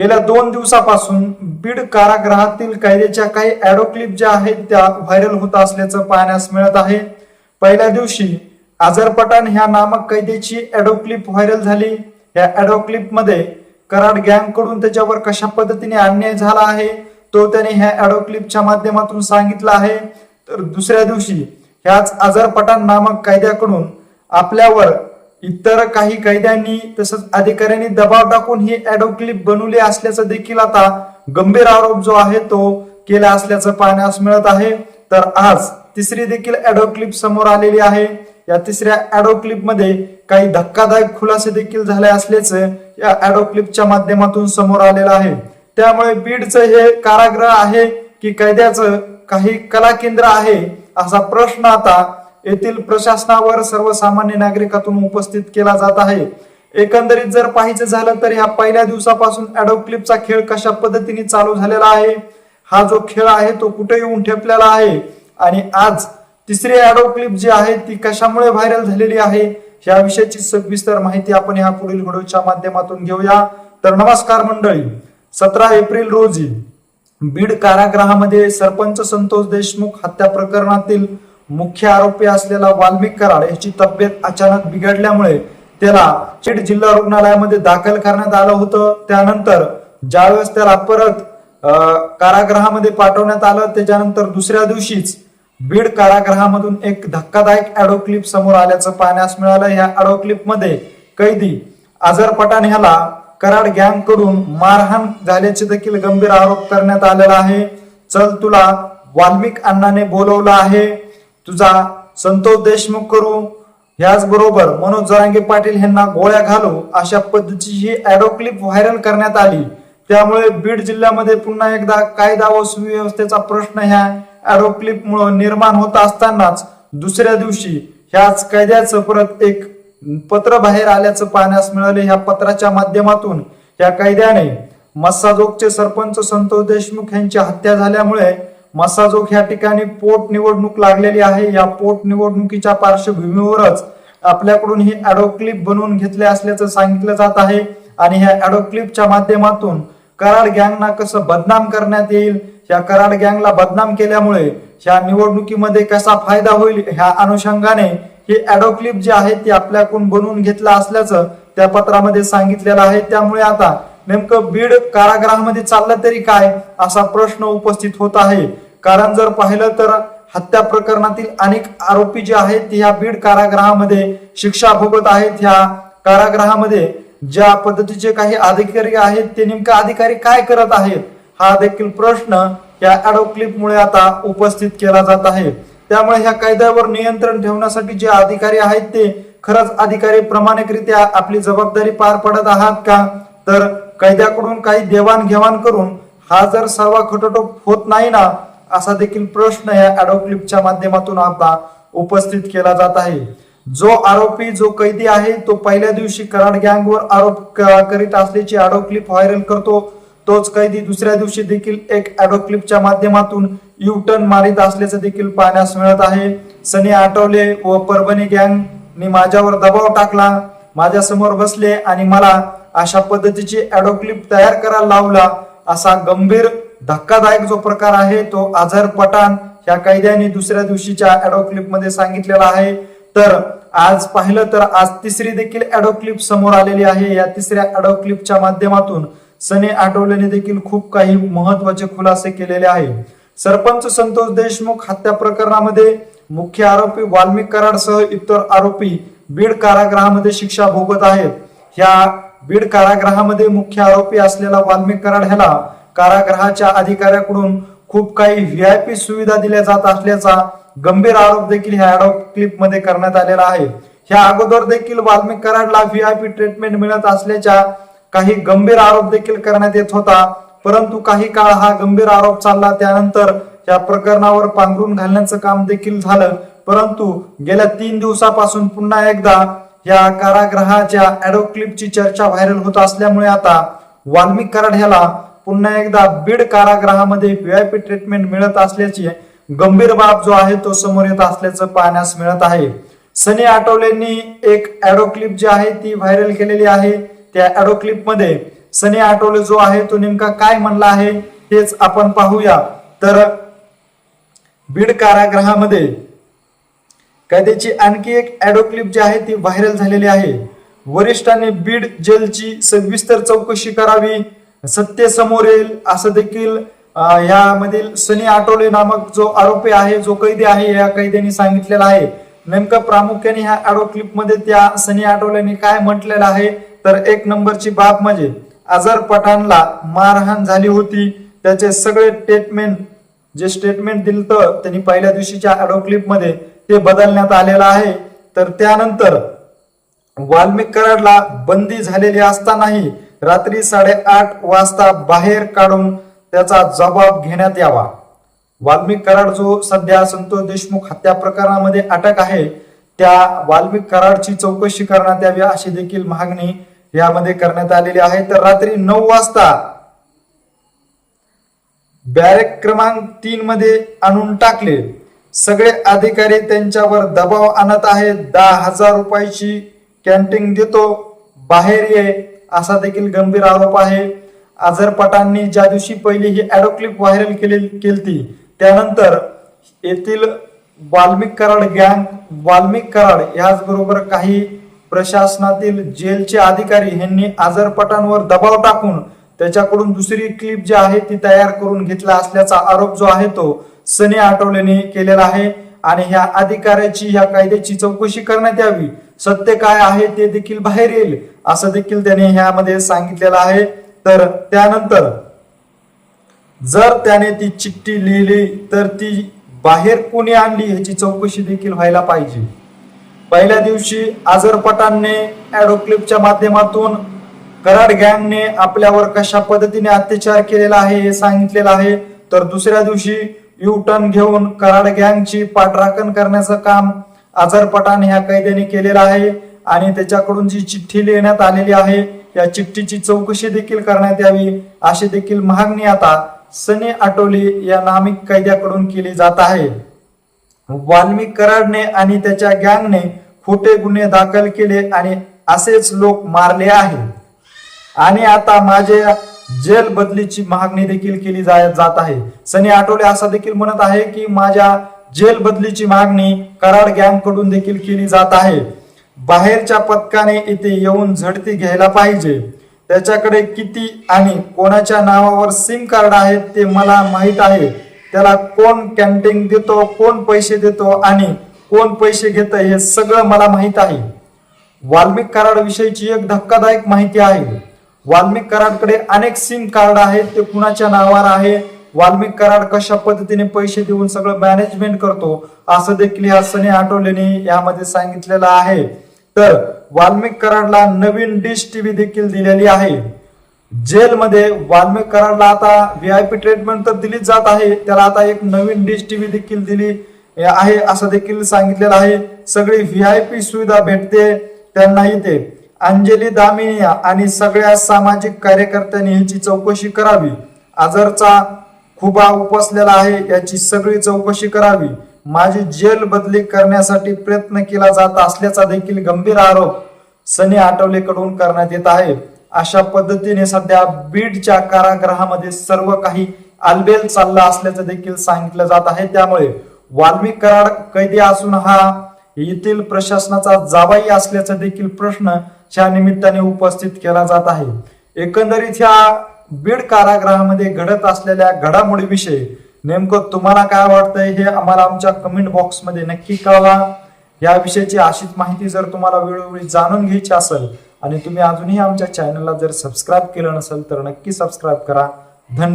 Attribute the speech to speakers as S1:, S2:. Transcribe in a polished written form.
S1: गेल्या 2 दिवसापासून बीड कारागृहातील कैद्याच्या काही ऑडिओ क्लिप ज्या आहेत त्या व्हायरल होत असल्याचं पाहण्यास मिळत आहे। पहिल्या दिवशी अझर पठाण ह्या नामक कैद्याची ऑडिओ क्लिप व्हायरल झाली। या ऑडिओ क्लिप मध्ये कराड गँग कडून त्याच्यावर कशा पद्धतीने अन्याय झाला आहे तो त्याने ह्या ऑडिओ क्लिपच्या माध्यमातून सांगितलं आहे। तर दुसऱ्या दिवशी ह्याच अझर पठाण नामक कैद्याकडून आपल्यावर इतर काही कैद्यांनी तसंच अधिकाऱ्यांनी दबाव टाकून ही ऑडिओ क्लिप बनवली असल्याचं देखील आता गंभीर आरोप जो आहे तो केला असल्याचं पाहण्यास मिळत आहे। तर आज तिसरी देखील ऑडिओ क्लिप समोर आलेली आहे। या तिसऱ्या ऑडिओ क्लिप मध्ये काही धक्कादायक खुलासे देखील झाले असल्याचं या ऑडिओ क्लिपच्या माध्यमातून समोर आलेलं आहे। त्यामुळे बीडचं हे कारागृह आहे की कैद्याचं काही कला केंद्र आहे असा प्रश्न आता येथील प्रशासनावर सर्वसामान्य नागरिकातून उपस्थित केला जात आहे। एकंदरीत जर पाहायचं झालं तर ह्या पहिल्या दिवसापासून ऑडिओ क्लिपचा खेळ कशा पद्धतीने चालू झालेला आहे, हा जो खेळ आहे तो कुठे येऊन ठेपलेला आहे आणि आज तिसरी ऑडिओ क्लिप जी आहे ती कशामुळे व्हायरल झालेली आहे या विषयाची सविस्तर माहिती आपण ह्या पुढील व्हिडिओच्या माध्यमातून घेऊया। तर नमस्कार मंडळी, 17 एप्रिल रोजी बीड कारागृहामध्ये सरपंच संतोष देशमुख हत्या प्रकरणातील मुख्य आरोपी असलेला वाल्मिक कराड याची तब्येत अचानक बिघडल्यामुळे त्याला बीड जिल्हा रुग्णालयामध्ये दाखल करण्यात आलं होतं। त्यानंतर ज्यावेळेस त्याला परत कारागृहामध्ये पाठवण्यात आलं त्याच्यानंतर दुसऱ्या दिवशीच बीड कारागृहामधून एक धक्कादायक ऑडिओ क्लिप समोर आल्याचं पाहण्यास मिळालं। या ऑडिओ क्लिप मध्ये कैदी अझर पठाण ह्याला कराड गँग कडून मारहाण झाल्याचे देखील गंभीर आरोप करण्यात आलेला आहे। चल तुला वाल्मिक अण्णाने बोलवलं आहे, तुझा संतोष देशमुख करू, याच बरोबर मनोज जरांगे पाटील यांना गोळ्या घालू, अशा पद्धतीची ही ऑडिओ क्लिप व्हायरल करण्यात आली। त्यामुळे बीड जिल्ह्यामध्ये पुन्हा एकदा कायदा व सुव्यवस्थेचा प्रश्न ह्या ऑडिओ क्लिप मुळे निर्माण होत असतानाच दुसऱ्या दिवशी ह्याच कैद्याचं परत एक पत्र बाहेर आल्याचं पाहण्यास मिळाले। ह्या पत्राच्या माध्यमातून या कैद्याने मस्साजोगचे सरपंच संतोष देशमुख यांची हत्या झाल्यामुळे मस्साजोग या ठिकाणी पोट निवडणूक लागलेली आहे। या पोट निवडणुकीच्या पार्श्वभूमीवरच आपल्याकडून ही ऑडिओ क्लिप बनवून घेतली असल्याचं सांगितलं जात आहे आणि ह्या ऑडिओ क्लिपच्या माध्यमातून कराड गँगना कसं बदनाम करण्यात येईल, या कराड गँगला बदनाम केल्यामुळे ह्या निवडणुकीमध्ये कसा फायदा होईल ह्या अनुषंगाने ही ऑडिओ क्लिप जी आहे ती आपल्याकडून बनवून घेतला असल्याचं त्या पत्रामध्ये सांगितलेलं आहे। त्यामुळे आता नेमकं बीड कारागृहामध्ये चाललं तरी काय असा प्रश्न उपस्थित होत आहे। कारण जर पाहिलं तर हत्या प्रकरणातील अनेक आरोपी जे आहेत ह्या बीड कारागृहामध्ये शिक्षा भोगत आहेत। ह्या कारागृहामध्ये ज्या पद्धतीचे काही अधिकारी आहेत ते नेमका अधिकारी काय करत आहेत हा देखील प्रश्न या ऑडिओ क्लिप मुळे आता उपस्थित केला जात आहे। त्यामुळे ह्या कायद्यावर नियंत्रण ठेवण्यासाठी जे अधिकारी आहेत ते खरंच अधिकारी प्रामाणिकरित्या आपली जबाबदारी पार पडत आहात का, तर कैद्याकडून काही देवाणघेवाण करून हा जर सर्व खटोटोप होत नाही ना असा देखील प्रश्न या ऑडिओ क्लिपच्या माध्यमातून आता उपस्थित केला जात आहे। जो आरोपी जो कैदी आहे तो पहिल्या दिवशी कराड गँगवर आरोप करीत असल्याची ऑडिओ क्लिप व्हायरल करतो, तोच कैदी दुसऱ्या दिवशी देखील एक ऑडिओ क्लिपच्या माध्यमातून यू टर्न मारित असल्याचं देखील पाहण्यास मिळत आहे। सनी आठवले व परभणी गँगने माझ्यावर दबाव टाकला, माझ्या समोर बसले आणि मला अशा पद्धतीची ऑडिओ क्लिप तयार करायला लावला, असा गंभीर धक्कादायक जो प्रकार आहे तो अझर पठाण ह्या कैद्याने दुसऱ्या दिवशीच्या ऑडिओ क्लिप मध्ये सांगितलेला आहे। तर आज पाहिलं तर आज तिसरी देखील ऑडिओ क्लिप समोर आलेली आहे। या तिसऱ्या ऑडिओ क्लिपच्या माध्यमातून सनी आठवलेने देखील खूप काही महत्वाचे खुलासे केलेले आहे। सरपंच संतोष देशमुख हत्या प्रकरणामध्ये मुख्य आरोपी वाल्मिक कराडसह इतर आरोपी बीड कारागृहामध्ये शिक्षा भोगत आहेत। ह्या बीड कारागृहामध्ये मुख्य आरोपी असलेला वाल्मिक कराड ह्याला कारागृहाच्या अधिकाऱ्याकडून खूप काही व्हीआयपी सुविधा दिल्या जात असल्याचा गंभीर आरोप देखील ह्या ऑडिओ क्लिप मध्ये करण्यात आलेला आहे। ह्या अगोदर देखील वाल्मिक कराडला व्हीआयपी ट्रीटमेंट मिळत असल्याच्या काही गंभीर आरोप देखील करण्यात येत होता, परंतु काही काळ हा गंभीर आरोप चालला। त्यानंतर या प्रकरणावर पांघरून घालण्याचं काम देखील झालं, परंतु गेल्या 3 दिवसापासून पुन्हा एकदा या कारागृहाच्या ऑडिओ क्लिपची चर्चा व्हायरल होत असल्यामुळे आता वाल्मिक कराड ह्याला पुन्हा एकदा बीड कारागृहामध्ये व्हीआयपी ट्रीटमेंट मिळत असल्याची गंभीर बाब जो आहे तो समोर येत असल्याचं पाहण्यास मिळत आहे। सनी आठवलेंनी एक ऑडिओ क्लिप जी आहे ती व्हायरल केलेली आहे। त्या ऑडिओ क्लिप मध्ये सनी आठवले जो आहे तो नेमका काय म्हणला आहे हेच आपण पाहूया। तर बीड कारागृहामध्ये कैद्याची आणखी एक ऑडिओ क्लिप जी आहे ती व्हायरल झालेली आहे। वरिष्ठांनी बीड जेलची सविस्तर चौकशी करावी, सत्य समोर येईल असं देखील यामधील सनी आठवले नामक जो आरोपी आहे, जो कैदी आहे, या कैद्याने सांगितलेला आहे। नेमकं प्रामुख्याने ह्या ऑडिओ क्लिप मध्ये त्या सनी आठवलेने काय म्हटलेलं आहे, तर एक नंबरची बाब म्हणजे अझर पठाणला मारहाण झाली होती त्याचे सगळे स्टेटमेंट दिलं त्यांनी पहिल्या दिवशीच्या ऑडिओ क्लिप मध्ये ते बदलण्यात आलेलं आहे। तर त्यानंतर वाल्मिक कराडला बंदी झालेली असतानाही रात्री 8:30 वाजता बाहेर काढून त्याचा जबाब घेण्यात यावा। वाल्मिक कराड जो सध्या संतोष देशमुख हत्या प्रकरणामध्ये अटक आहे, त्या वाल्मिक कराडची चौकशी करण्यात यावी अशी देखील मागणी यामध्ये करण्यात आलेली आहे। तर रात्री 9 वाजता बॅरेक क्रमांक 3 मध्ये आणून टाकले, सगळे अधिकारी त्यांच्यावर दबाव आणत आहेत, 10,000 रुपयाची कॅन्टीन देतो, बाहेर ये असा देखील गंभीर आरोप आहे। अझर पठाणनी ज्या दिवशी पहिली ही ऑडिओ क्लिप व्हायरल केली त्यानंतर येथील वाल्मिक कराड याचबरोबर काही प्रशासनातील जेलचे अधिकारी यांनी अझर पठाणवर दबाव टाकून त्याच्याकडून दुसरी क्लिप जी आहे ती तयार करून घेतला असल्याचा आरोप जो आहे तो सनी आठवलेने केलेला आहे। आणि ह्या अधिकाऱ्याची ह्या कायद्याची चौकशी करण्यात यावी, सत्य काय आहे ते देखील बाहेर येईल असं देखील त्याने ह्यामध्ये सांगितलेलं आहे। तर त्यानंतर जर त्याने ती चिठ्ठी लिहिली तर ती बाहेर कोणी आणली ह्याची चौकशी देखील व्हायला पाहिजे। पहिल्या दिवशी अझर पठाणने ऑडिओ क्लिपच्या माध्यमातून कराड गँगने आपल्यावर कशा पद्धतीने अत्याचार केलेला आहे हे सांगितलेलं आहे। तर दुसऱ्या दिवशी यू टर्न घेऊन कराड गँगची पाठराखण करण्याचं काम अझर पठाण ह्या कैद्याने केलेलं आहे आणि त्याच्याकडून जी चिठ्ठी लिहिण्यात आलेली आहे या चिठ्ठीची चौकशी देखील करण्यात यावी अशी देखील मागणी आता सनी आठवले या नामिक कैद्याकडून केली जात आहे। वाल्मिक कराडने आणि त्याच्या गँगने खोटे गुन्हे दाखल केले आणि असेच लोक मारले आहेत आणि आता माझ्या जेल बदलीची मागणी देखील केली जात आहे। सनी आठवले असा देखील म्हणत आहे की माझ्या जेल बदलीची मागणी कराड गँग कडून देखील केली जात आहे। बाहेरच्या पथकाने इथे येऊन झडती घ्यायला पाहिजे, त्याच्याकडे किती आणि कोणाच्या नावावर सिम कार्ड आहेत ते मला माहित आहे, त्याला कोण कॅन्टीन देतो, कोण पैसे देतो आणि कोण पैसे घेत हे सगळं मला माहित आहे। वाल्मिक कराड विषयीची एक धक्कादायक माहिती आहे। वाल्मिक कराडकडे अनेक सिम कार्ड आहेत, ते कुणाच्या नावावर आहे, वाल्मिक कराड कशा पद्धतीने पैसे देऊन सगळं मॅनेजमेंट करतो असं देखील या सनी आठवलेने यामध्ये सांगितलेलं आहे। तर वाल्मिक कराडला नवीन डिश टीव्ही देखील दिलेली आहे। जेलमध्ये वाल्मिक कराडला आता VIP ट्रीटमेंट तर दिलीच जात आहे, त्याला आता एक नवीन डिश टीव्ही देखील दिली आहे असं देखील सांगितलेलं आहे। सगळी VIP सुविधा भेटते त्यांना इथे। अंजली दामिनी आणि सगळ्या सामाजिक कार्यकर्त्यांनी याची चौकशी करावी, अझरचा खुबा उपसलेला आहे याची सगळी चौकशी करावी, माझी जेल बदली करण्यासाठी प्रयत्न केला जात असल्याचा देखील गंभीर आरोप सनी आठवले कडून करण्यात येत आहे। अशा पद्धतीने सध्या बीडच्या कारागृहामध्ये सर्व काही आलबेल चालला असल्याचं देखील सांगितलं जात आहे। त्यामुळे वाल्मिक कराड कैदी असून हा येथील प्रशासनाचा जावाई असल्याचा देखील प्रश्न च्या निमित्ताने उपस्थित केला जात आहे। एकंदरीत ह्या बीड कारागृहामध्ये घडत असलेल्या घडामोडीविषयी नेमकं तुम्हाला काय वाटतंय हे आम्हाला आमच्या कमेंट बॉक्स मध्ये नक्की कळवा। याविषयीची अशीच माहिती जर तुम्हाला वेळोवेळी जाणून घ्यायची असेल आणि तुम्ही अजूनही आमच्या चॅनलला जर सबस्क्राईब केलं नसेल तर नक्की सबस्क्राईब करा। धन्यवाद।